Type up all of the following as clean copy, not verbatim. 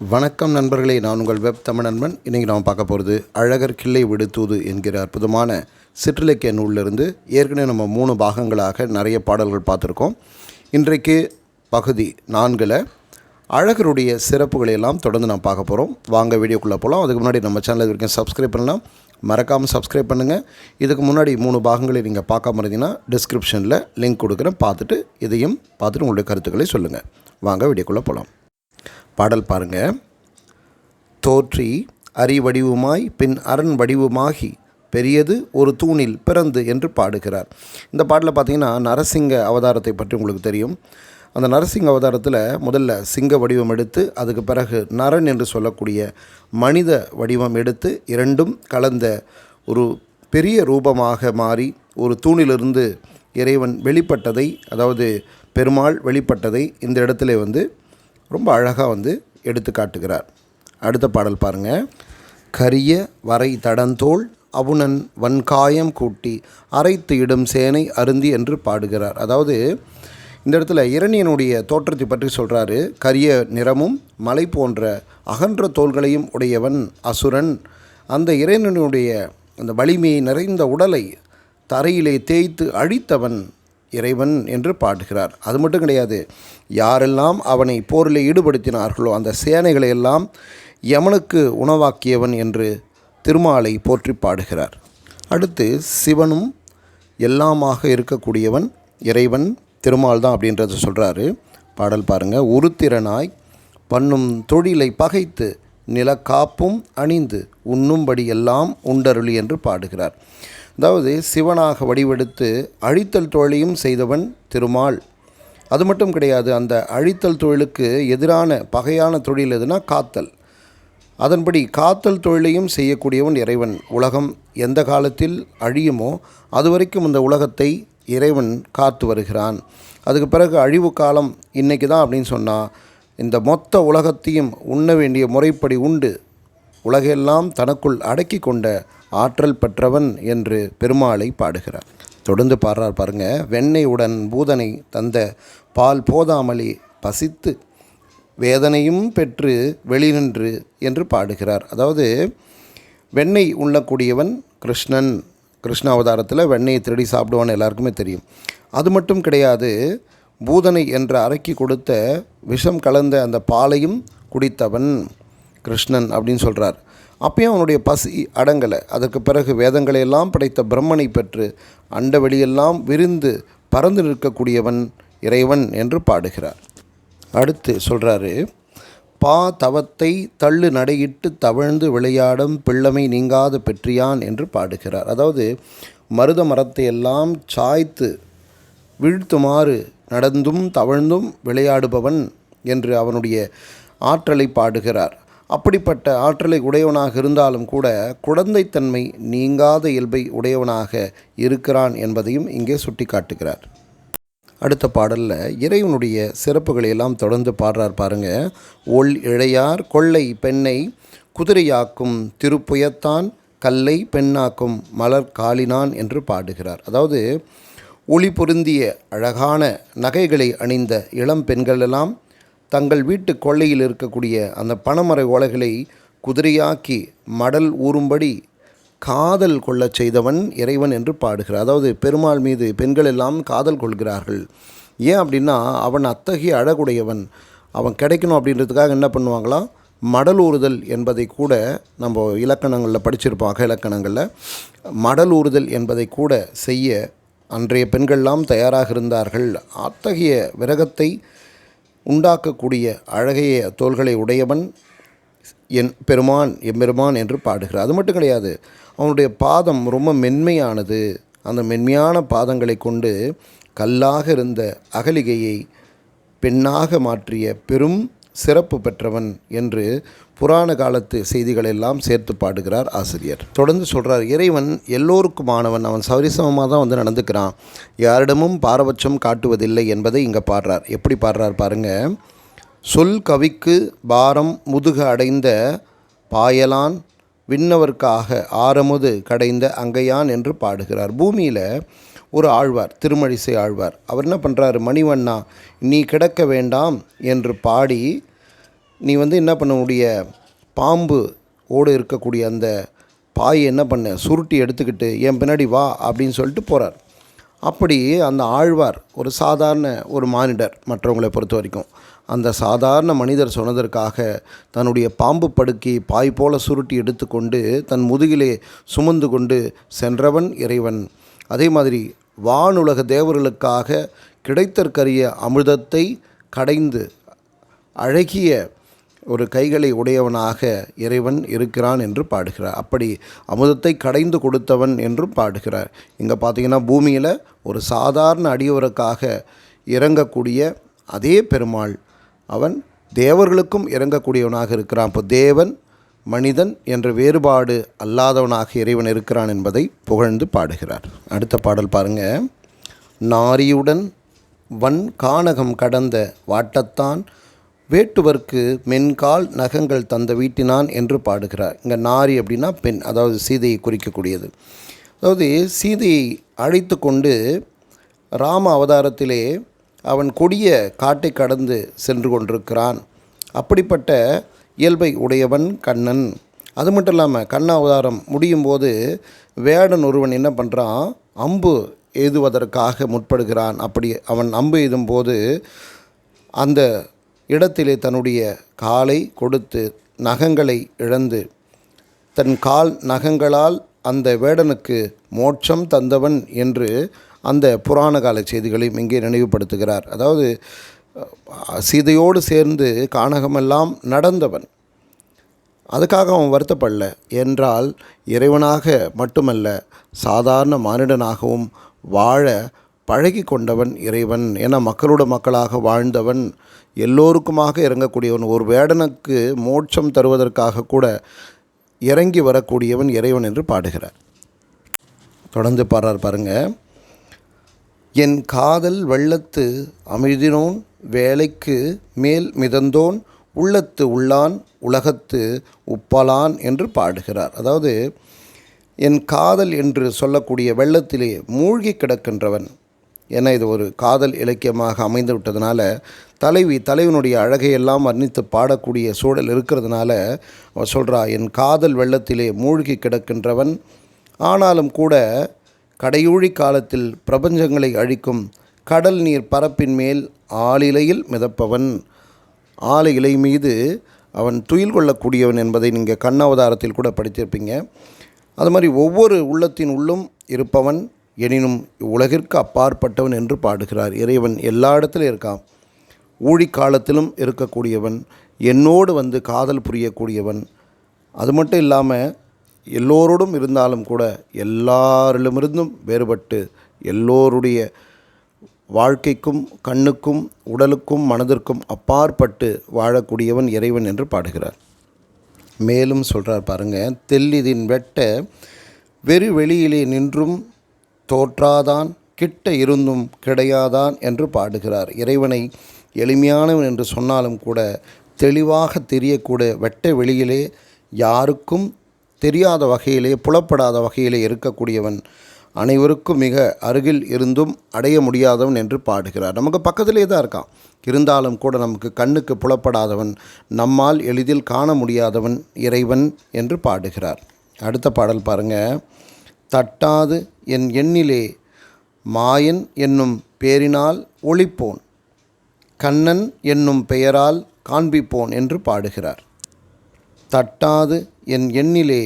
வணக்கம் நண்பர்களே, நான் உங்கள் வெப் தமிழ் நண்பன். இன்றைக்கி நாம் பார்க்க போகிறது அழகர் கிள்ளை விடுத்தூது என்கிற அற்புதமான சிற்றிலக்கிய நூலிலிருந்து. ஏற்கனவே நம்ம 3 பாகங்களாக நிறைய பாடல்கள் பார்த்துருக்கோம். இன்றைக்கு பகுதி 4ல் அழகருடைய சிறப்புகளை எல்லாம் தொடர்ந்து நாம் பார்க்க போகிறோம். வாங்க வீடியோக்குள்ளே போகலாம். அதுக்கு முன்னாடி நம்ம சேனல் வரைக்கும் சப்ஸ்கிரைப் பண்ணலாம், மறக்காமல் சப்ஸ்கிரைப் பண்ணுங்கள். இதுக்கு முன்னாடி 3 பாகங்களை நீங்கள் பார்க்காம இருந்தீங்கன்னா டிஸ்கிரிப்ஷனில் லிங்க் கொடுக்குறேன். பார்த்துட்டு இதையும் பார்த்துட்டு உங்களுடைய கருத்துக்களை சொல்லுங்கள். வாங்க வீடியோக்குள்ளே போகலாம். பாடல் பாருங்க. தோற்றி அறிவடிவுமாய் பின் அரண் வடிவுமாகி பெரியது ஒரு தூணில் பிறந்து என்று பாடுகிறார். இந்த பாட்டில் பார்த்திங்கன்னா நரசிங்க அவதாரத்தை பற்றி உங்களுக்கு தெரியும். அந்த நரசிங்க அவதாரத்தில் முதல்ல சிங்க வடிவம் எடுத்து அதுக்கு பிறகு நரன் என்று சொல்லக்கூடிய மனித வடிவம் எடுத்து இரண்டும் கலந்த ஒரு பெரிய ரூபமாக மாறி ஒரு தூணிலிருந்து இறைவன் வெளிப்பட்டதை, அதாவது பெருமாள் வெளிப்பட்டதை இந்த இடத்துல ரொம்ப அழகாக எடுத்து காட்டுகிறார். அடுத்த பாடல் பாருங்கள். கரிய வரை தடந்தோள் அவுணன் வன்காயம் கூட்டி அரைத்து இடும் சேனை அருந்தி என்று பாடுகிறார். அதாவது இந்த இடத்துல இரணியனுடைய தோற்றத்தை பற்றி சொல்கிறாரு. கரிய நிறமும் மலை போன்ற அகன்ற தோள்களையும் உடையவன் அசுரன். அந்த இரணியனுடைய அந்த வலிமையை நிறைந்த உடலை தரையிலே தேய்த்து அழித்தவன் இறைவன் என்று பாடுகிறார். அது மட்டும் கிடையாது, யாரெல்லாம் அவனை போரில் ஈடுபடுத்தினார்களோ அந்த சேனைகளை எல்லாம் யமனுக்கு உணவாக்கியவன் என்று திருமாலை போற்றி பாடுகிறார். அடுத்து சிவனும் எல்லாமாக இருக்கக்கூடியவன் இறைவன் திருமால் தான் அப்படின்றத சொல்கிறாரு. பாடல் பாருங்கள். உருத்திரனாய் பண்ணும் தொழிலை பகைத்து நிலக்காப்பும் அணிந்து உண்ணும்படி எல்லாம் உண்டருளி என்று பாடுகிறார். அதாவது சிவனாக வடிவெடுத்து அழித்தல் தொழிலையும் செய்தவன் திருமால். அது மட்டும் கிடையாது, அந்த அழித்தல் தொழிலுக்கு எதிரான பகையான தொழில் எதுனா காத்தல். அதன்படி காத்தல் தொழிலையும் செய்யக்கூடியவன் இறைவன். உலகம் எந்த காலத்தில் அழியுமோ அது வரைக்கும் இந்த உலகத்தை இறைவன் காத்து வருகிறான். அதுக்கு பிறகு அழிவு காலம் இன்றைக்கி தான் அப்படின்னு சொன்னால் இந்த மொத்த உலகத்தையும் உண்ண வேண்டிய முறைப்படி உண்டு உலகெல்லாம் தனக்குள் அடக்கி கொண்ட ஆற்றல் பெற்றவன் என்று பெருமாளை பாடுகிறார். தொடர்ந்து பாடுறார் பாருங்க. வெண்ணெயுடன் பூதனை தந்த பால் போதாமலே பசித்து வேதனையும் பெற்று வெளிநின்று என்று பாடுகிறார். அதாவது வெண்ணெய் உண்ணக்கூடியவன் கிருஷ்ணன். கிருஷ்ண அவதாரத்தில் வெண்ணெயை திருடி சாப்பிடுவான்னு எல்லாருக்குமே தெரியும். அது மட்டும் கிடையாது, பூதனை என்ற அரைக்கி கொடுத்த விஷம் கலந்த அந்த பாலையும் குடித்தவன் கிருஷ்ணன் அப்படின்னு சொல்கிறார். அப்பயும் அவனுடைய பசி அடங்கலை. அதற்கு பிறகு வேதங்களையெல்லாம் படைத்த பிரம்மனை பெற்று அண்டவெளியெல்லாம் விரிந்து பறந்து நிற்கக்கூடியவன் இறைவன் என்று பாடுகிறார். அடுத்து சொல்கிறாரு. பா தவத்தை தள்ளு நடையிட்டு தவழ்ந்து விளையாடும் பிள்ளமை நீங்காத பெற்றியான் என்று பாடுகிறார். அதாவது மருத மரத்தை எல்லாம் சாய்த்து வீழ்த்துமாறு நடந்தும் தவழ்ந்தும் விளையாடுபவன் என்று அவனுடைய ஆற்றலை பாடுகிறார். அப்படிப்பட்ட ஆற்றலை உடையவனாக இருந்தாலும் கூட குழந்தைத்தன்மை நீங்காத இயல்பை உடையவனாக இருக்கிறான் என்பதையும் இங்கே சுட்டி காட்டுகிறார். அடுத்த பாடலில் இறைவனுடைய சிறப்புகளை எல்லாம் தொடர்ந்து பாடுறார் பாருங்க. ஒள் இழையார் கொள்ளை பெண்ணை குதிரையாக்கும் திருப்புயத்தான் கல்லை பெண்ணாக்கும் மலர் காலினான் என்று பாடுகிறார். அதாவது ஒளி பொருந்திய அழகான நகைகளை அணிந்த இளம் பெண்களெல்லாம் தங்கள் வீட்டு கொள்ளையில் இருக்கக்கூடிய அந்த பனைமர ஓலைகளை குதிரையாக்கி மடல் ஊறும்படி காதல் கொள்ளச் செய்தவன் இறைவன் என்று பாடுகிறார். அதாவது பெருமாள் மீது பெண்கள் எல்லாம் காதல் கொள்கிறார்கள். ஏன் அப்படின்னா அவன் அத்தகைய அழகுடையவன். அவன் கிடைக்கணும் அப்படின்றதுக்காக என்ன பண்ணுவாங்களாம், மடல் ஊறுதல் என்பதை கூட நம்ம இலக்கணங்களில் படிச்சிருப்போம். அக இலக்கணங்களில் மடல் ஊறுதல் என்பதை கூட செய்ய அன்றைய பெண்கள்லாம் தயாராக இருந்தார்கள். அத்தகைய விரகத்தை உண்டாக்கக்கூடிய அழகைய தோள்களை உடையவன் எம்பெருமான் என்று பாடுகிறார். அது மட்டும் கிடையாது, அவனுடைய பாதம் ரொம்ப மென்மையானது. அந்த மென்மையான பாதங்களை கொண்டு கல்லாக இருந்த அகலிகையை பெண்ணாக மாற்றிய பெரும் சிறப்பு பெற்றவன் என்று புராண காலத்து செய்திகளெல்லாம் சேர்த்து பாடுகிறார் ஆசிரியர். தொடர்ந்து சொல்கிறார். இறைவன் எல்லோருக்குமானவன். அவன் சரிசமமாக தான் நடந்துக்கிறான். யாரிடமும் பாரபட்சம் காட்டுவதில்லை என்பதை இங்கே பாடுறார். எப்படி பாடுறார் பாருங்கள். சொல் கவிக்கு பாரம் முதுக அடைந்த பாயலான் விண்ணவர்க்காக ஆரமுது கடைந்த அங்கையான் என்று பாடுகிறார். பூமியில் ஒரு ஆழ்வார், திருமழிசை ஆழ்வார், அவர் என்ன பண்ணுறாரு, மணிவண்ணா நீ கிடக்க வேண்டாம் என்று பாடி நீ என்ன பண்ண உன்னுடைய பாம்பு ஓடு இருக்கக்கூடிய அந்த பாயை என்ன பண்ண சுருட்டி எடுத்துக்கிட்டு என் பின்னாடி வா அப்படின்னு சொல்லிட்டு போகிறார். அப்படி அந்த ஆழ்வார் ஒரு சாதாரண ஒரு மானிடர், மற்றவங்களை பொறுத்த வரைக்கும் அந்த சாதாரண மனிதர் சொன்னதற்காக தன்னுடைய பாம்பு படுக்கை பாய் போல சுருட்டி எடுத்துக்கொண்டு தன் முதுகிலே சுமந்து கொண்டு சென்றவன் இறைவன். அதே மாதிரி வானுலக தேவர்களுக்காக கிடைத்தற்கரிய அமிர்தத்தை கடைந்து அழகிய ஒரு கைகளை உடையவனாக இறைவன் இருக்கிறான் என்று பாடுகிறார். அப்படி அமுதத்தை கடைந்து கொடுத்தவன் என்றும் பாடுகிறார். இங்கே பார்த்திங்கன்னா பூமியில் ஒரு சாதாரண அடியவருக்காக இறங்கக்கூடிய அதே பெருமாள் அவன் தேவர்களுக்கும் இறங்கக்கூடியவனாக இருக்கிறான். இப்போ தேவன் மனிதன் என்ற வேறுபாடு அல்லாதவனாக இறைவன் இருக்கிறான் என்பதை புகழ்ந்து பாடுகிறார். அடுத்த பாடல் பாருங்கள். நாரியுடன் வன் கானகம் கடந்த வாட்டத்தான் வேட்டுவர்க்கு மென்கால் நகங்கள் தந்த வீட்டினான் என்று பாடுகிறார். இங்கே நாரி அப்படின்னா பெண், அதாவது சீதையை குறிக்கக்கூடியது. அதாவது சீதையை அழைத்து கொண்டு ராம அவதாரத்திலே அவன் கொடிய காட்டை கடந்து சென்று கொண்டிருக்கிறான். அப்படிப்பட்ட இயல்பை உடையவன் கண்ணன். அது மட்டும் இல்லாமல் கண்ண அவதாரம் முடியும் போது வேடன் ஒருவன் என்ன பண்ணுறான், அம்பு எய்துவதற்காக முற்படுகிறான். அப்படி அவன் அம்பு எய்தும்போது அந்த இடத்திலே தன்னுடைய காலை கொடுத்து நகங்களை இழந்து தன் கால் நகங்களால் அந்த வேடனுக்கு மோட்சம் தந்தவன் என்று அந்த புராண கால செய்திகளையும் இங்கே நினைவுபடுத்துகிறார். அதாவது சீதையோடு சேர்ந்து கானகமெல்லாம் நடந்தவன், அதுக்காக அவன் வருத்தப்படல என்றால் இறைவனாக மட்டுமல்ல சாதாரண மானிடனாகவும் வாழ பழகி கொண்டவன் இறைவன். என மக்களோட மக்களாக வாழ்ந்தவன், எல்லோருக்குமாக இறங்கக்கூடியவன், ஒரு வேடனுக்கு மோட்சம் தருவதற்காக கூட இறங்கி வரக்கூடியவன் இறைவன் என்று பாடுகிறார். தொடர்ந்து பாடுறார் பாருங்கள். என் காதல் வெள்ளத்து அமிழ்தினோன் வேலைக்கு மேல் மிதந்தோன் உள்ளத்து உள்ளான் உலகத்து உப்பலான் என்று பாடுகிறார். அதாவது என் காதல் என்று சொல்லக்கூடிய வெள்ளத்திலே மூழ்கி கிடக்கின்றவன். ஏன்னா இது ஒரு காதல் இலக்கியமாக அமைந்து விட்டதுனால தலைவனுடைய அழகையெல்லாம் வர்ணித்து பாடக்கூடிய சூழல் இருக்கிறதுனால அவன் சொல்கிறா, என் காதல் வெள்ளத்திலே மூழ்கி கிடக்கின்றவன், ஆனாலும் கூட கடையூழி காலத்தில் பிரபஞ்சங்களை அழிக்கும் கடல் நீர் பரப்பின் மேல் ஆளிலையில் மிதப்பவன். ஆலை இலை மீது அவன் துயில் கொள்ளக்கூடியவன் என்பதை நீங்கள் கண்ணவதாரத்தில் கூட படித்திருப்பீங்க. அது மாதிரி ஒவ்வொரு உள்ளத்தின் உள்ளும் இருப்பவன், எனினும் உலகிற்கு அப்பாற்பட்டவன் என்று பாடுகிறார். இறைவன் எல்லா இடத்துலையும் இருக்கான், ஊழிக்காலத்திலும் இருக்கக்கூடியவன், என்னோடு காதல் புரியக்கூடியவன். அது மட்டும் இல்லாமல் எல்லோரோடும் இருந்தாலும் கூட எல்லாரிலுமிருந்தும் வேறுபட்டு எல்லோருடைய வாழ்க்கைக்கும் கண்ணுக்கும் உடலுக்கும் மனதிற்கும் அப்பாற்பட்டு வாழக்கூடியவன் இறைவன் என்று பாடுகிறார். மேலும் சொல்கிறார் பாருங்கள். தெல்லிதின் வெட்ட வெறு வெளியிலே நின்றும் தோற்றாதான் கிட்ட இருந்தும் கிடையாதான் என்று பாடுகிறார். இறைவனை எளிமையானவன் என்று சொன்னாலும் கூட தெளிவாக தெரியக்கூட வெட்ட வெளியிலே யாருக்கும் தெரியாத வகையிலே புலப்படாத வகையிலே இருக்கக்கூடியவன், அனைவருக்கும் மிக அருகில் இருந்தும் அடைய முடியாதவன் என்று பாடுகிறார். நமக்கு பக்கத்திலே தான் இருக்கான், இருந்தாலும் கூட நமக்கு கண்ணுக்கு புலப்படாதவன், நம்மால் எளிதில் காண முடியாதவன் இறைவன் என்று பாடுகிறார். அடுத்த பாடல் பாருங்கள். தட்டாது என் எண்ணிலே மாயன் என்னும் பேரினால் ஒளிப்போன், கண்ணன் என்னும் பெயரால் காண்பிப்போன் என்று பாடுகிறார். தட்டாது என் எண்ணிலே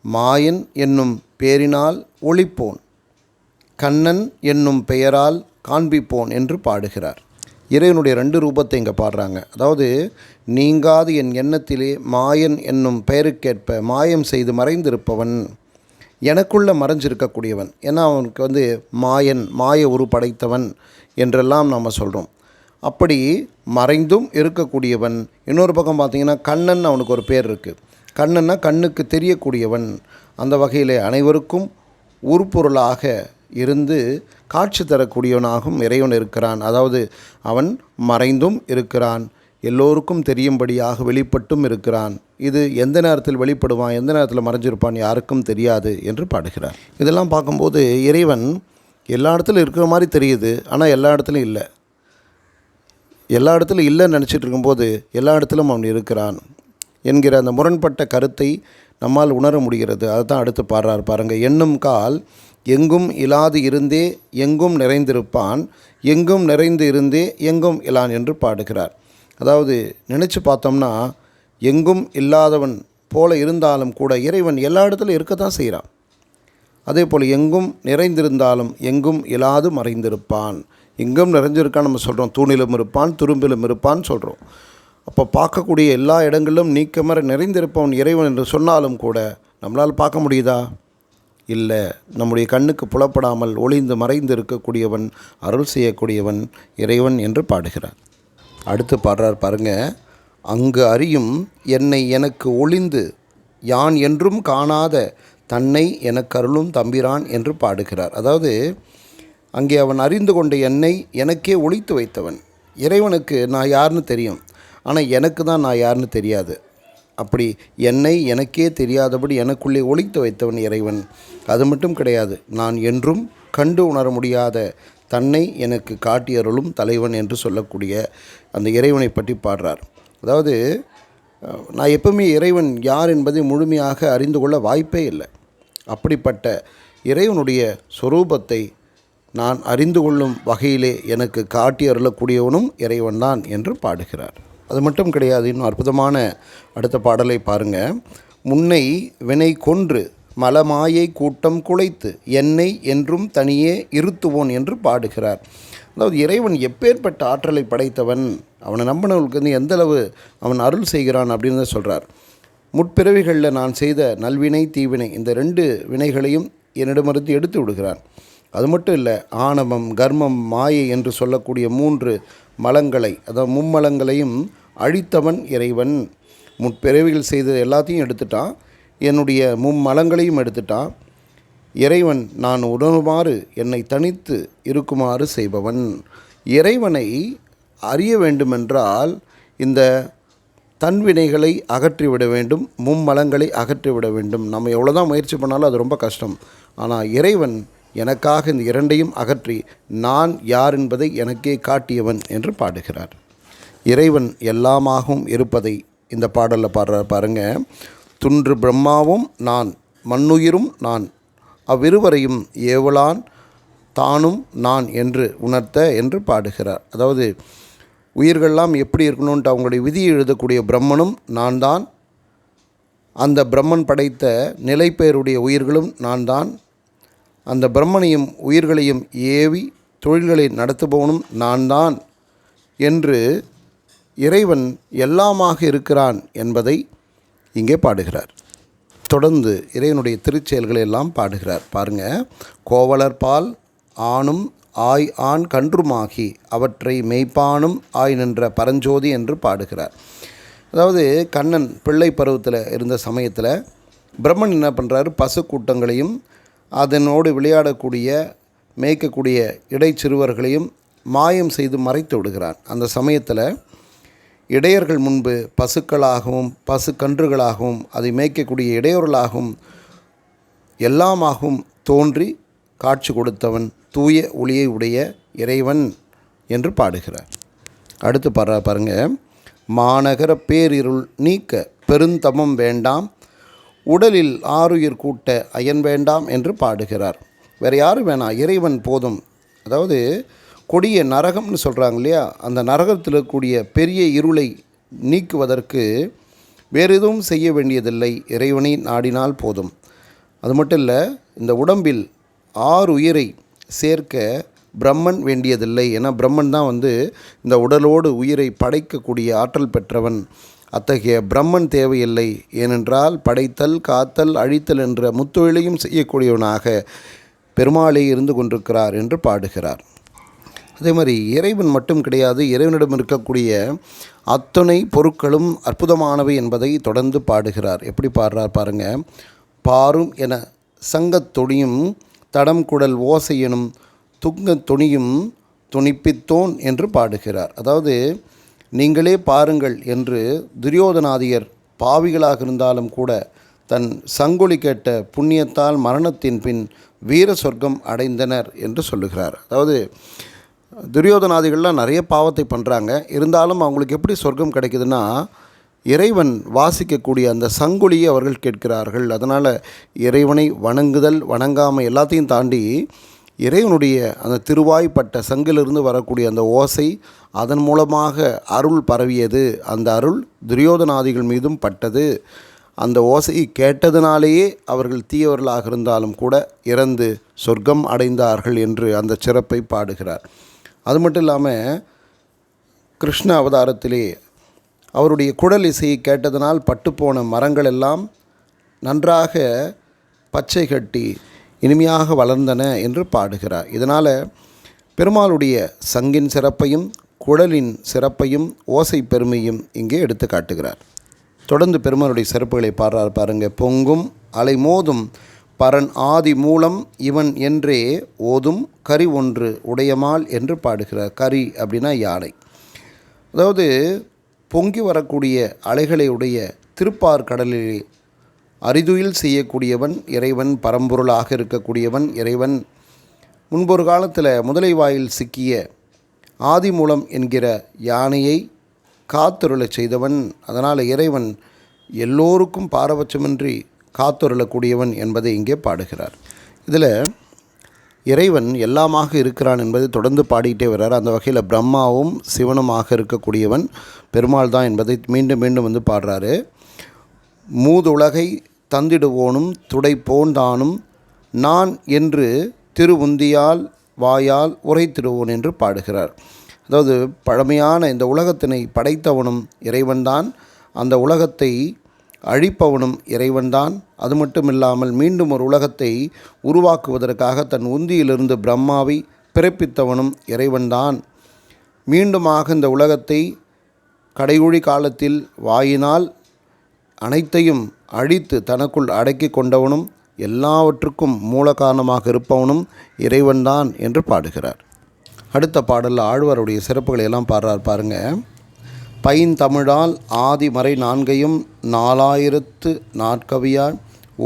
மாயன் என்னும் பேரினால் ஒளிப்போன், கண்ணன் என்னும் பெயரால் காண்பிப்போன் என்று பாடுகிறார். இறைவனுடைய 2 ரூபத்தை இங்கே பாடுறாங்க. அதாவது நீங்காது என் எண்ணத்திலே மாயன் என்னும் பெயருக்கேற்ப மாயம் செய்து மறைந்திருப்பவன், எனக்குள்ளே மறைஞ்சிருக்கக்கூடியவன். ஏன்னா அவனுக்கு மாயன், மாய உரு படைத்தவன் என்றெல்லாம் நாம் சொல்கிறோம். அப்படி மறைந்தும் இருக்கக்கூடியவன். இன்னொரு பக்கம் பார்த்திங்கன்னா கண்ணன், அவனுக்கு ஒரு பேர் இருக்குது. கண்ணன்னா கண்ணுக்கு தெரியக்கூடியவன். அந்த வகையில் அனைவருக்கும் உருப்பொருளாக இருந்து காட்சி தரக்கூடியவனாகவும் இறைவன் இருக்கிறான். அதாவது அவன் மறைந்தும் இருக்கிறான், எல்லோருக்கும் தெரியும்படியாக வெளிப்பட்டும் இருக்கிறான். இது எந்த நேரத்தில் வெளிப்படுவான், எந்த நேரத்தில் மறைஞ்சிருப்பான் யாருக்கும் தெரியாது என்று பாடுகிறார். இதெல்லாம் பார்க்கும்போது இறைவன் எல்லா இடத்துலையும் இருக்கிற மாதிரி தெரியுது, ஆனால் எல்லா இடத்துலையும் இல்லை. எல்லா இடத்துலையும் இல்லைன்னு நினச்சிட்டு இருக்கும்போது எல்லா இடத்திலும் அவன் இருக்கிறான் என்கிற அந்த முரண்பட்ட கருத்தை நம்மால் உணர முடிகிறது. அதை தான் அடுத்து பாடுறார் பாருங்கள். எண்ணும் கால் எங்கும் இலாது இருந்தே எங்கும் நிறைந்திருப்பான், எங்கும் நிறைந்து இருந்தே எங்கும் இலான் என்று பாடுகிறார். அதாவது நினச்சி பார்த்தோம்னா எங்கும் இல்லாதவன் போல இருந்தாலும் கூட இறைவன் எல்லா இடத்துலையும் இருக்க தான் செய்கிறான். அதே போல் எங்கும் நிறைந்திருந்தாலும் எங்கும் இலாது மறைந்திருப்பான். எங்கும் நிறைஞ்சிருக்கான்னு நம்ம சொல்கிறோம், தூணிலும் இருப்பான் துரும்பிலும் இருப்பான்னு சொல்கிறோம். அப்போ பார்க்கக்கூடிய எல்லா இடங்களிலும் நீக்கமர நிறைந்திருப்பவன் இறைவன் என்று சொன்னாலும் கூட நம்மளால் பார்க்க முடியுதா? இல்லை. நம்முடைய கண்ணுக்கு புலப்படாமல் ஒளிந்து மறைந்து இருக்கக்கூடியவன், அருள் செய்யக்கூடியவன் இறைவன் என்று பாடுகிறார். அடுத்து பாடுறார் பாருங்க. அங்கு அறியும் என்னை எனக்கு ஒளிந்து யான் என்றும் காணாத தன்னை எனக்கு அருளும் தம்பிரான் என்று பாடுகிறார். அதாவது அங்கே அவன் அறிந்து கொண்ட என்னை எனக்கே ஒளித்து வைத்தவன். இறைவனுக்கு நான் யாருன்னு தெரியும், ஆனால் எனக்கு தான் நான் யாருன்னு தெரியாது. அப்படி என்னை எனக்கே தெரியாதபடி எனக்குள்ளே ஒளித்து வைத்தவன் இறைவன். அது மட்டும் கிடையாது, நான் என்றும் கண்டு உணர முடியாத தன்னை எனக்கு காட்டியருளும் தலைவன் என்று சொல்லக்கூடிய அந்த இறைவனை பற்றி பாடுறார். அதாவது நான் எப்பவுமே இறைவன் யார் என்பதை முழுமையாக அறிந்து கொள்ள வாய்ப்பே இல்லை. அப்படிப்பட்ட இறைவனுடைய சொரூபத்தை நான் அறிந்து கொள்ளும் வகையிலே எனக்கு காட்டி அருளக்கூடியவனும் இறைவன்தான் என்று பாடுகிறார். அது மட்டும் கிடையாது, இன்னும் அற்புதமான அடுத்த பாடலை பாருங்கள். முன்னை வினை கொன்று மலமாயை கூட்டம் குலைத்து என்னை என்றும் தனியே இருத்துவோன் என்று பாடுகிறார். அதாவது இறைவன் எப்பேற்பட்ட ஆற்றலை படைத்தவன், அவனை நம்பினவர்களுக்கு வந்து எந்தளவு அவன் அருள் செய்கிறான் அப்படின்னு சொல்கிறார். முற்பிறவிகளில் நான் செய்த நல்வினை தீவினை இந்த 2 வினைகளையும் என்னிடமிருந்து எடுத்து விடுகிறான். அது மட்டும் இல்லை, ஆணவம் கர்மம் மாயை என்று சொல்லக்கூடிய 3 மலங்களை, அதாவது மும்மலங்களையும் அழித்தவன் இறைவன். முற்பிறவிகள் செய்த எல்லாத்தையும் எடுத்துட்டான், என்னுடைய மும்மலங்களையும் எடுத்துட்டான். இறைவன் நான் உணருமாறு என்னை தனித்து இருக்குமாறு செய்பவன். இறைவனை அறிய வேண்டுமென்றால் இந்த தன்வினைகளை அகற்றிவிட வேண்டும், மும்மலங்களை அகற்றிவிட வேண்டும். நம்ம எவ்வளோதான் முயற்சி பண்ணாலும் அது ரொம்ப கஷ்டம். ஆனால் இறைவன் எனக்காக இந்த 2ஐயும் அகற்றி நான் யார் என்பதை எனக்கே காட்டியவன் என்று பாடுகிறார். இறைவன் எல்லாமாகவும் இருப்பதை இந்த பாடலில் பாருங்க. துன்று பிரம்மாவும் நான் மண்ணுயிரும் நான் அவ்விருவரையும் ஏவலான் தானும் நான் என்று உணர்த்த என்று பாடுகிறார். அதாவது உயிர்கள்லாம் எப்படி இருக்கணும்ன்ட்டு அவங்களுடைய விதியை எழுதக்கூடிய பிரம்மனும் நான் தான், அந்த பிரம்மன் படைத்த நிலைப்பெயருடைய உயிர்களும் நான் தான், அந்த பிரம்மனையும் உயிர்களையும் ஏவி தொழில்களை நடத்துபவனும் நான் தான் என்று இறைவன் எல்லாமாக இருக்கிறான் என்பதை இங்கே பாடுகிறார். தொடர்ந்து இறைவனுடைய திருச்செயல்களை எல்லாம் பாடுகிறார். பாருங்கள். கோவலர்பால் ஆணும் ஆய் ஆண் கன்றுமாகி அவற்றை மெய்ப்பானும் ஆய் நின்ற பரஞ்சோதி என்று பாடுகிறார். அதாவது கண்ணன் பிள்ளை பருவத்தில் இருந்த சமயத்தில் பிரம்மன் என்ன பண்ணுறாரு, பசு கூட்டங்களையும் அதனோடு விளையாடக்கூடிய மேய்க்கக்கூடிய இடைச்சிறுவர்களையும் மாயம் செய்து மறைத்து விடுகிறான். அந்த சமயத்தில் இடையர்கள் முன்பு பசுக்களாகவும் பசு கன்றுகளாகவும் அதை மேய்க்கக்கூடிய இடையவர்களாகவும் எல்லாமாகவும் தோன்றி காட்சி கொடுத்தவன் தூய ஒளியை உடைய இறைவன் என்று பாடுகிறார். அடுத்து பாருங்க. மாநகர பேரிருள் நீக்க பெருந்தமம் வேண்டாம், உடலில் ஆருயிர் கூட்ட அயன் வேண்டாம் என்று பாடுகிறார். வேறு யாரும் வேணாம், இறைவன் போதும். அதாவது கொடிய நரகம்னு சொல்கிறாங்க இல்லையா, அந்த நரகத்தில் இருக்கக்கூடிய பெரிய இருளை நீக்குவதற்கு வேறு எதுவும் செய்ய வேண்டியதில்லை, இறைவனை நாடினால் போதும். அது மட்டும் இல்லை, இந்த உடம்பில் 6 உயிரை சேர்க்க பிரம்மன் வேண்டியதில்லை. ஏன்னா பிரம்மன் தான் இந்த உடலோடு உயிரை படைக்கக்கூடிய ஆற்றல் பெற்றவன். அத்தகைய பிரம்மன் தேவையில்லை. ஏனென்றால் படைத்தல் காத்தல் அழித்தல் என்ற முத்தொழிலையும் செய்யக்கூடியவனாக பெருமாளே இருந்து கொண்டிருக்கிறார் என்று பாடுகிறார். அதே மாதிரி இறைவன் மட்டும் கிடையாது, இறைவனிடம் இருக்கக்கூடிய அத்தனை பொருட்களும் அற்புதமானவை என்பதை தொடர்ந்து பாடுகிறார். எப்படி பாடுறார் பாருங்கள். பாரும் என சங்கத்தொடியும் தடம் குடல் ஓசை எனும் துங்கத் தொனியும் துணிப்பித்தோன் என்று பாடுகிறார். அதாவது நீங்களே பாருங்கள் என்று துரியோதனாதியர் பாவிகளாக இருந்தாலும் கூட தன் சங்கொலி கேட்ட புண்ணியத்தால் மரணத்தின் பின் வீர சொர்க்கம் அடைந்தனர் என்று சொல்லுகிறார். அதாவது துரியோதனாதிகள்லாம் நிறைய பாவத்தை பண்ணுறாங்க. இருந்தாலும் அவங்களுக்கு எப்படி சொர்க்கம் கிடைக்குதுன்னா, இறைவன் வாசிக்கக்கூடிய அந்த சங்குலியை அவர்கள் கேட்கிறார்கள். அதனால் இறைவனை வணங்குதல் வணங்காமை எல்லாத்தையும் தாண்டி இறைவனுடைய அந்த திருவாய்ப்பட்ட சங்கிலிருந்து வரக்கூடிய அந்த ஓசை, அதன் மூலமாக அருள் பரவியது. அந்த அருள் துரியோதனாதிகள் மீதும் பட்டது. அந்த ஓசையை கேட்டதினாலேயே அவர்கள் தீயவர்களாக இருந்தாலும் கூட இறந்து சொர்க்கம் அடைந்தார்கள் என்று அந்த சிறப்பை பாடுகிறார். அது மட்டும் இல்லாமல் கிருஷ்ண அவதாரத்திலே அவருடைய குடல் இசையை கேட்டதனால் பட்டுப்போன மரங்கள் எல்லாம் நன்றாக பச்சை கட்டி இனிமையாக வளர்ந்தன என்று பாடுகிறார். இதனால் பெருமாளுடைய சங்கின் சிறப்பையும் குடலின் சிறப்பையும் ஓசை பெருமையும் இங்கே எடுத்து காட்டுகிறார். தொடர்ந்து பெருமாளுடைய சிறப்புகளை பாடுறார் பாருங்க. பொங்கும் அலை மோதும் பரன் ஆதி மூலம் இவன் என்றே ஓதும் கரி ஒன்று உடையமால் என்று பாடுகிறார். கரி அப்படின்னா யானை. அதாவது பொங்கி வரக்கூடிய அலைகளை உடைய திருப்பார் கடலிலே அரிதுயில் செய்யக்கூடியவன் இறைவன், பரம்பொருளாக இருக்கக்கூடியவன் இறைவன். முன்பொரு காலத்தில் முதலை வாயில் சிக்கிய ஆதிமூலம் என்கிற யானையை காத்தருளச் செய்தவன். அதனால் இறைவன் எல்லோருக்கும் பாரபட்சமின்றி காத்தருளக்கூடியவன் என்பதை இங்கே பாடுகிறார். இதில் இறைவன் எல்லாமாக இருக்கிறான் என்பதை தொடர்ந்து பாடிக்கிட்டே வர்றார். அந்த வகையில் பிரம்மாவும் சிவனுமாக இருக்கக்கூடியவன் பெருமாள் தான் என்பதை மீண்டும் மீண்டும் பாடுறாரு. மூதுலகை தந்திடுவோனும் துடைப்போன் தானும் நான் என்று திருவுந்தியால் வாயால் உரைத்திடுவோன் என்று பாடுகிறார். அதாவது பழமையான இந்த உலகத்தினை படைத்தவனும் இறைவன்தான், அந்த உலகத்தை அழிப்பவனும் இறைவன்தான். அது மட்டும் இல்லாமல் மீண்டும் ஒரு உலகத்தை உருவாக்குவதற்காக தன் உந்தியிலிருந்து பிரம்மாவை பிறப்பித்தவனும் இறைவன்தான். மீண்டுமாக இந்த உலகத்தை கடைகுழி காலத்தில் வாயினால் அனைத்தையும் அழித்து தனக்குள் அடக்கி கொண்டவனும் எல்லாவற்றுக்கும் மூல காரணமாக இருப்பவனும் இறைவன்தான் என்று பாடுகிறார். அடுத்த பாடலில் ஆழ்வாருடைய சிறப்புகளை எல்லாம் பாடுறார் பாருங்க. பைந்தமிழால் ஆதி மறை நான்கையும் 4000 நாட்கவியால்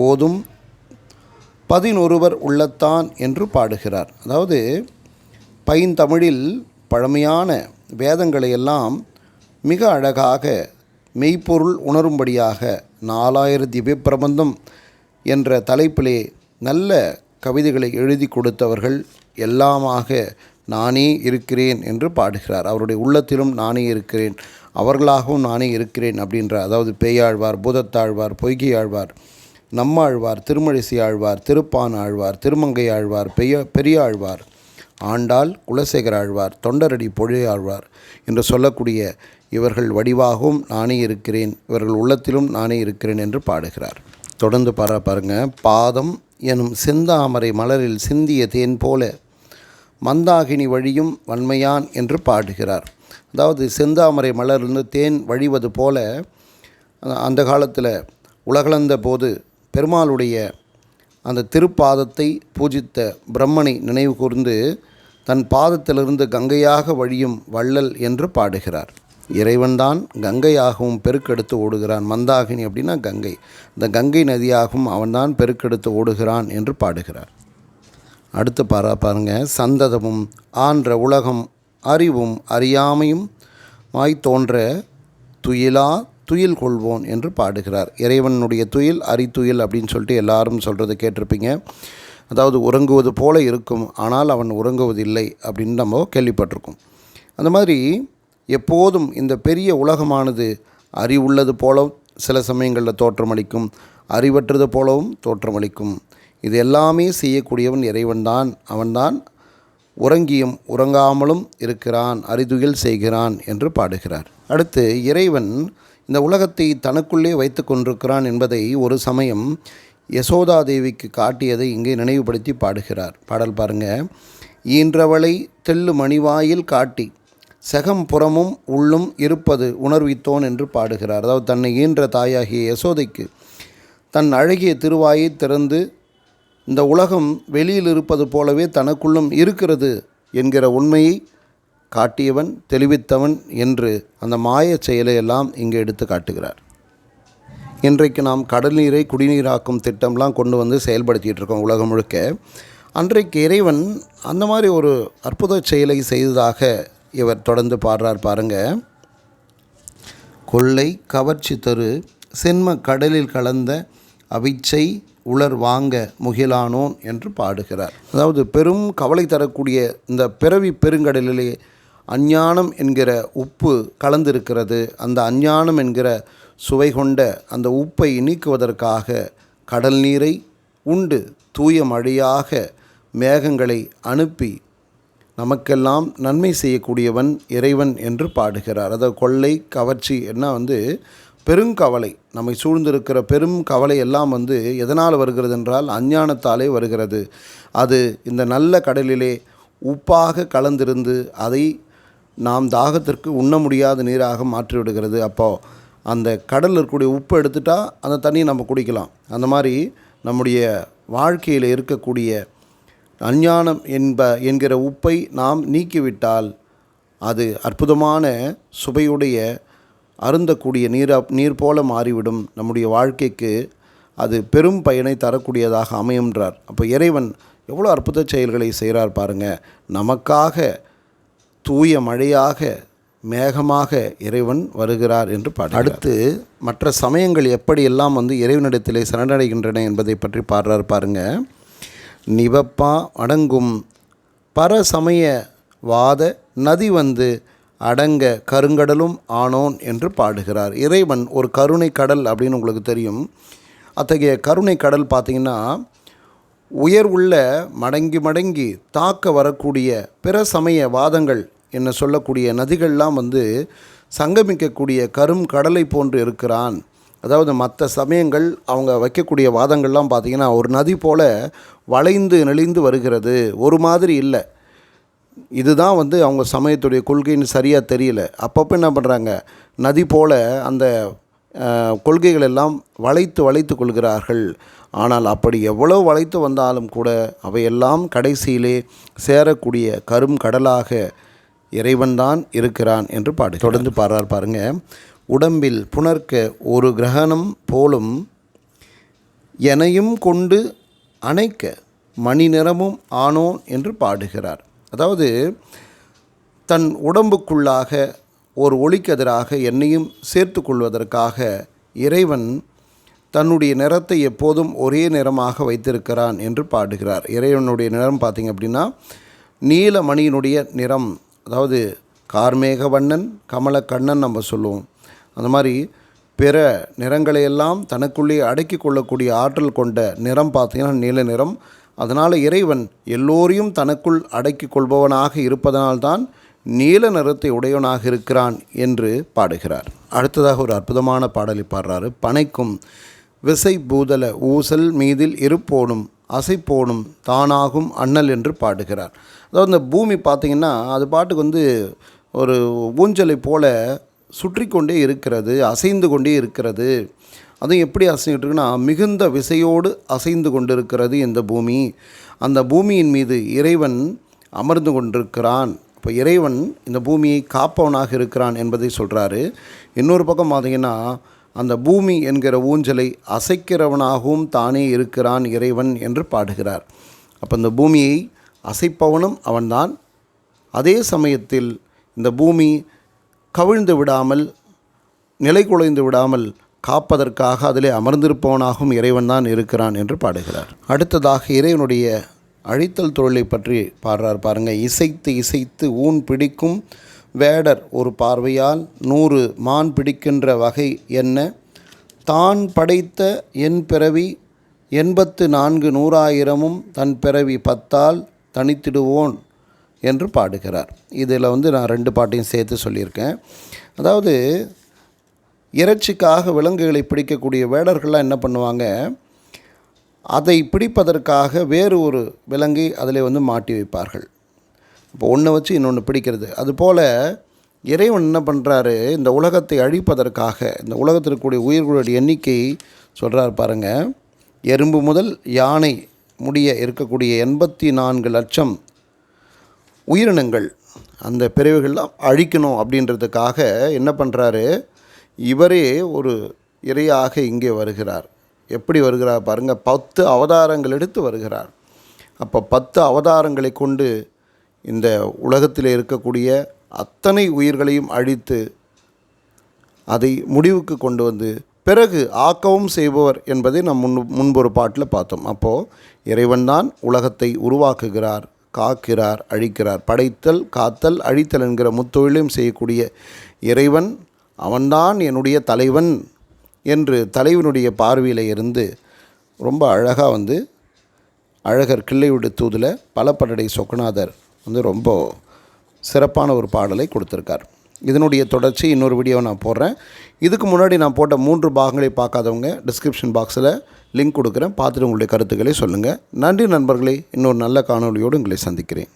ஓதும் 11 உள்ளத்தான் என்று பாடுகிறார். அதாவது பைந்தமிழில் பழமையான வேதங்களை எல்லாம் மிக அழகாக மெய்ப்பொருள் உணரும்படியாக 4000 திவ்ய பிரபந்தம் என்ற தலைப்பிலே நல்ல கவிதைகளை எழுதி கொடுத்தவர்கள் எல்லாமாக நானே இருக்கிறேன் என்று பாடுகிறார். அவருடைய உள்ளத்திலும் நானே இருக்கிறேன், அவர்களாகவும் நானே இருக்கிறேன் அப்படின்ற, அதாவது பேயாழ்வார், பூதத்தாழ்வார், பொய்கை ஆழ்வார், நம்மாழ்வார், திருமழிசை ஆழ்வார், திருப்பான் ஆழ்வார், திருமங்கை ஆழ்வார், பெரியாழ்வார், ஆண்டாள், குலசேகர ஆழ்வார், தொண்டரடி பொழியாழ்வார் என்று சொல்லக்கூடிய இவர்கள் வடிவாகவும் நானே இருக்கிறேன், இவர்கள் உள்ளத்திலும் நானே இருக்கிறேன் என்று பாடுகிறார். தொடர்ந்து பாருங்க. பாதம் எனும் செந்தாமரை மலரில் சிந்திய தேன் போல மந்தாகினி வழியும் வன்மையான் என்று பாடுகிறார். அதாவது செந்தாமரை மலர்ந்து தேன் வழிவது போல அந்த காலத்தில் உலகளந்த போது பெருமாளுடைய அந்த திருப்பாதத்தை பூஜித்த பிரம்மனை நினைவு கூர்ந்து தன் பாதத்திலிருந்து கங்கையாக வழியும் வள்ளல் என்று பாடுகிறார். இறைவன்தான் கங்கையாகவும் பெருக்கெடுத்து ஓடுகிறான். மந்தாகினி அப்படின்னா கங்கை, இந்த கங்கை நதியாகவும் அவன்தான் பெருக்கெடுத்து ஓடுகிறான் என்று பாடுகிறார். அடுத்து பாருங்க. சந்ததமும் ஆன்ற உலகம் அறிவும் அறியாமையும் தோன்ற துயிலா துயில் கொள்வோன் என்று பாடுகிறார். இறைவனுடைய துயில் அரித்துயில் அப்படின்னு சொல்லிட்டு எல்லாரும் சொல்கிறது கேட்டிருப்பீங்க. அதாவது உறங்குவது போல இருக்கும், ஆனால் அவன் உறங்குவதில்லை அப்படின்னு நம்ம கேள்விப்பட்டிருக்கோம். அந்த மாதிரி எப்போதும் இந்த பெரிய உலகமானது அறிவுள்ளது போலவும் சில சமயங்களில் தோற்றமளிக்கும், அறிவற்றது போலவும் தோற்றமளிக்கும். இது எல்லாமே செய்யக்கூடியவன் இறைவன்தான். அவன்தான் உறங்கியும் உறங்காமலும் இருக்கிறான், அறிதுயில் செய்கிறான் என்று பாடுகிறார். அடுத்து இறைவன் இந்த உலகத்தை தனக்குள்ளே வைத்து கொண்டிருக்கிறான் என்பதை ஒரு சமயம் யசோதாதேவிக்கு காட்டியதை இங்கே நினைவுபடுத்தி பாடுகிறார். பாடல் பாருங்க. ஈன்றவளை தெள்ளு மணிவாயில் காட்டி செகம் புறமும் உள்ளும் இருப்பது உணர்வித்தோன் என்று பாடுகிறார். அதாவது தன்னை ஈன்ற தாயாகிய யசோதைக்கு தன் அழகிய திருவாயை திறந்து இந்த உலகம் வெளியில் இருப்பது போலவே தனக்குள்ளும் இருக்கிறது என்கிற உண்மையை காட்டியவன், தெளிவித்தவன் என்று அந்த மாயச் செயலையெல்லாம் இங்கே எடுத்து காட்டுகிறார். இன்றைக்கு நாம் கடல் நீரை குடிநீராக்கும் திட்டம்லாம் கொண்டு வந்து செயல்படுத்திகிட்டு இருக்கோம் உலகம் முழுக்க. அன்றைக்கு இறைவன் அந்த மாதிரி ஒரு அற்புத செயலை செய்ததாக இவர் தொடர்ந்து பாடுறார் பாருங்கள். கொள்ளை கவர்ச்சி தரு சென்ம கடலில் கலந்த அவிச்சை உலர் வாங்க முகிலானோன் என்று பாடுகிறார். அதாவது பெரும் கவலை தரக்கூடிய இந்த பிறவி பெருங்கடலிலே அஞ்ஞானம் என்கிற உப்பு கலந்திருக்கிறது. அந்த அஞ்ஞானம் என்கிற சுவை கொண்ட அந்த உப்பை நீக்குவதற்காக கடல் நீரை உண்டு தூய மழையாக மேகங்களை அனுப்பி நமக்கெல்லாம் நன்மை செய்யக்கூடியவன் இறைவன் என்று பாடுகிறார். அதாவது கொள்ளை கவர்ச்சி என்ன பெருங்கவலை, நம்மை சூழ்ந்திருக்கிற பெரும் கவலை எல்லாம் எதனால் வருகிறது என்றால் அஞ்ஞானத்தாலே வருகிறது. அது இந்த நல்ல கடலிலே உப்பாக கலந்திருந்து அதை நாம் தாகத்திற்கு உண்ண முடியாத நீராக மாற்றிவிடுகிறது. அப்போது அந்த கடலில் இருக்கக்கூடிய உப்பை எடுத்துட்டா அந்த தண்ணியை நம்ம குடிக்கலாம். அந்த மாதிரி நம்முடைய வாழ்க்கையில் இருக்கக்கூடிய அஞ்ஞானம் என்கிற உப்பை நாம் நீக்கிவிட்டால் அது அற்புதமான சுவையுடைய அருந்தக்கூடிய நீர் போல மாறிவிடும். நம்முடைய வாழ்க்கைக்கு அது பெரும் பயனை தரக்கூடியதாக அமையும்ன்றார். அப்போ இறைவன் எவ்வளோ அற்புத செயல்களை செய்கிறார் பாருங்கள். நமக்காக தூய மழையாக மேகமாக இறைவன் வருகிறார் என்று பாடுகிறார். அடுத்து மற்ற சமயங்கள் எப்படியெல்லாம் இறைவனிடத்திலே சரணடைகின்றன என்பதை பற்றி பாடுறார் பாருங்கள். நிவப்பா அடங்கும் பரசமய வாத நதி அடங்க கருங்கடலும் ஆனோன் என்று பாடுகிறார். இறைவன் ஒரு கருணை கடல் அப்படின்னு உங்களுக்கு தெரியும். அத்தகைய கருணை கடல் பார்த்திங்கன்னா உயர்வுள்ள மடங்கி தாக்க வரக்கூடிய பிற சமய வாதங்கள் என்ன சொல்லக்கூடிய நதிகள்லாம் சங்கமிக்கக்கூடிய கரும் கடலை போன்று இருக்கிறான். அதாவது மற்ற சமயங்கள் அவங்க வைக்கக்கூடிய வாதங்கள்லாம் பார்த்திங்கன்னா ஒரு நதி போல் வளைந்து நெளிந்து வருகிறது, ஒரு மாதிரி இல்லை. இதுதான் அவங்க சமயத்துடைய கொள்கைன்னு சரியாக தெரியல. அப்பப்போ என்ன பண்ணுறாங்க, நதி போல் அந்த கொள்கைகள் எல்லாம் வளைத்து கொள்கிறார்கள். ஆனால் அப்படி எவ்வளோ வளைத்து வந்தாலும் கூட அவையெல்லாம் கடைசியிலே சேரக்கூடிய கரும் கடலாக இறைவன்தான் இருக்கிறான் என்று தொடர்ந்து பாடுறார் பாருங்கள். உடம்பில் புணர்க்க ஒரு கிரகணம் போலும் எனையும் கொண்டு அணைக்க மணி நிறமும் ஆனோன் என்று பாடுகிறார். அதாவது தன் உடம்புக்குள்ளாக ஒரு ஒளிக்கதிராக என்னையும் சேர்த்து கொள்வதற்காக இறைவன் தன்னுடைய நிறத்தை எப்போதும் ஒரே நிறமாக வைத்திருக்கிறான் என்று பாடுகிறார். இறைவனுடைய நிறம் பார்த்திங்க அப்படின்னா நீலமணியினுடைய நிறம், அதாவது கார்மேக வண்ணன் கமலக்கண்ணன் நம்ம சொல்லுவோம். அந்த மாதிரி பிற நிறங்களையெல்லாம் தனக்குள்ளே அடக்கி கொள்ளக்கூடிய ஆற்றல் கொண்ட நிறம் பார்த்திங்கன்னா நீல நிறம். அதனால் இறைவன் எல்லோரையும் தனக்குள் அடக்கி கொள்பவனாக இருப்பதனால்தான் நீல நிறத்தை உடையவனாக இருக்கிறான் என்று பாடுகிறார். அடுத்ததாக ஒரு அற்புதமான பாடலை பாடுறாரு. பனைக்கும் விசை பூதல ஊசல் மீதில் இருப்போனும் அசைப்போனும் தானாகும் அண்ணல் என்று பாடுகிறார். அதாவது இந்த பூமி பார்த்திங்கன்னா அது பாட்டுக்கு ஒரு ஊஞ்சலை போல சுற்றி கொண்டே இருக்கிறது, அசைந்து கொண்டே இருக்கிறது. அதுவும் எப்படி அசைந்துட்டு இருக்குன்னா மிகுந்த விசையோடு அசைந்து கொண்டிருக்கிறது இந்த பூமி. அந்த பூமியின் மீது இறைவன் அமர்ந்து கொண்டிருக்கிறான். இப்போ இறைவன் இந்த பூமியை காப்பவனாக இருக்கிறான் என்பதை சொல்கிறாரு. இன்னொரு பக்கம் பார்த்திங்கன்னா அந்த பூமி என்கிற ஊஞ்சலை அசைக்கிறவனாகவும் தானே இருக்கிறான் இறைவன் என்று பாடுகிறார். அப்போ இந்த பூமியை அசைப்பவனும் அவன்தான். அதே சமயத்தில் இந்த பூமி கவிழ்ந்து விடாமல் நிலை குலைந்து விடாமல் காப்பதற்காக அதிலே அமர்ந்திருப்பவனாகவும் இறைவன் தான் இருக்கிறான் என்று பாடுகிறார். அடுத்ததாக இறைவனுடைய அழித்தல் தொழிலை பற்றி பாடுறார் பாருங்கள். இசைத்து ஊன் பிடிக்கும் வேடர் ஒரு பார்வையால் 100 மான் பிடிக்கின்ற வகை என்ன தான் படைத்த என் பிறவி 84 100,000 தன் பிறவி 10ஆல் தனித்திடுவோன் என்று பாடுகிறார். இதில் நான் 2 பாட்டையும் சேர்த்து சொல்லியிருக்கேன். அதாவது இறைச்சிக்காக விலங்குகளை பிடிக்கக்கூடிய வேடர்கள்லாம் என்ன பண்ணுவாங்க, அதை பிடிப்பதற்காக வேறு ஒரு விலங்கை அதில் மாட்டி வைப்பார்கள். இப்போ ஒன்றை வச்சு இன்னொன்று பிடிக்கிறது. அதுபோல் இறைவன் என்ன பண்ணுறாரு, இந்த உலகத்தை அழிப்பதற்காக இந்த உலகத்தில் இருக்கக்கூடிய உயிர்களுடைய எண்ணிக்கை சொல்கிறார் பாருங்கள். எறும்பு முதல் யானை முடிய இருக்கக்கூடிய 84 லட்சம் உயிரினங்கள் அந்த பிறவிகள்லாம் அழிக்கணும் அப்படின்றதுக்காக என்ன பண்ணுறாரு, இவரே ஒரு இறையாக இங்கே வருகிறார். எப்படி வருகிறார் பாருங்கள், 10 அவதாரங்கள் எடுத்து வருகிறார். அப்போ 10 அவதாரங்களை கொண்டு இந்த உலகத்தில் இருக்கக்கூடிய அத்தனை உயிர்களையும் அழித்து அதை முடிவுக்கு கொண்டு வந்து பிறகு ஆக்கவும் செய்பவர் என்பதை நாம் முன்பொரு பாட்டில் பார்த்தோம். அப்போது இறைவன்தான் உலகத்தை உருவாக்குகிறார், காக்கிறார், அழிக்கிறார். படைத்தல், காத்தல், அழித்தல் என்கிற முத்தொழிலையும் செய்யக்கூடிய இறைவன் அவன்தான் என்னுடைய தலைவன் என்று தலைவனுடைய பார்வையில் இருந்து ரொம்ப அழகாக அழகர் கிள்ளை விடுத்தூதில் பலப்படடை சொக்கநாதர் ரொம்ப சிறப்பான ஒரு பாடலை கொடுத்துருக்கார். இதனுடைய தொடர்ச்சி இன்னொரு வீடியோவை நான் போடுறேன். இதுக்கு முன்னாடி நான் போட்ட 3 பாகங்களை பார்க்காதவங்க டிஸ்கிரிப்ஷன் பாக்ஸில் லிங்க் கொடுக்குறேன், பார்த்துட்டு உங்களுடைய கருத்துக்களை சொல்லுங்கள். நன்றி நண்பர்களே. இன்னொரு நல்ல காணொளியோடு உங்களை சந்திக்கிறேன்.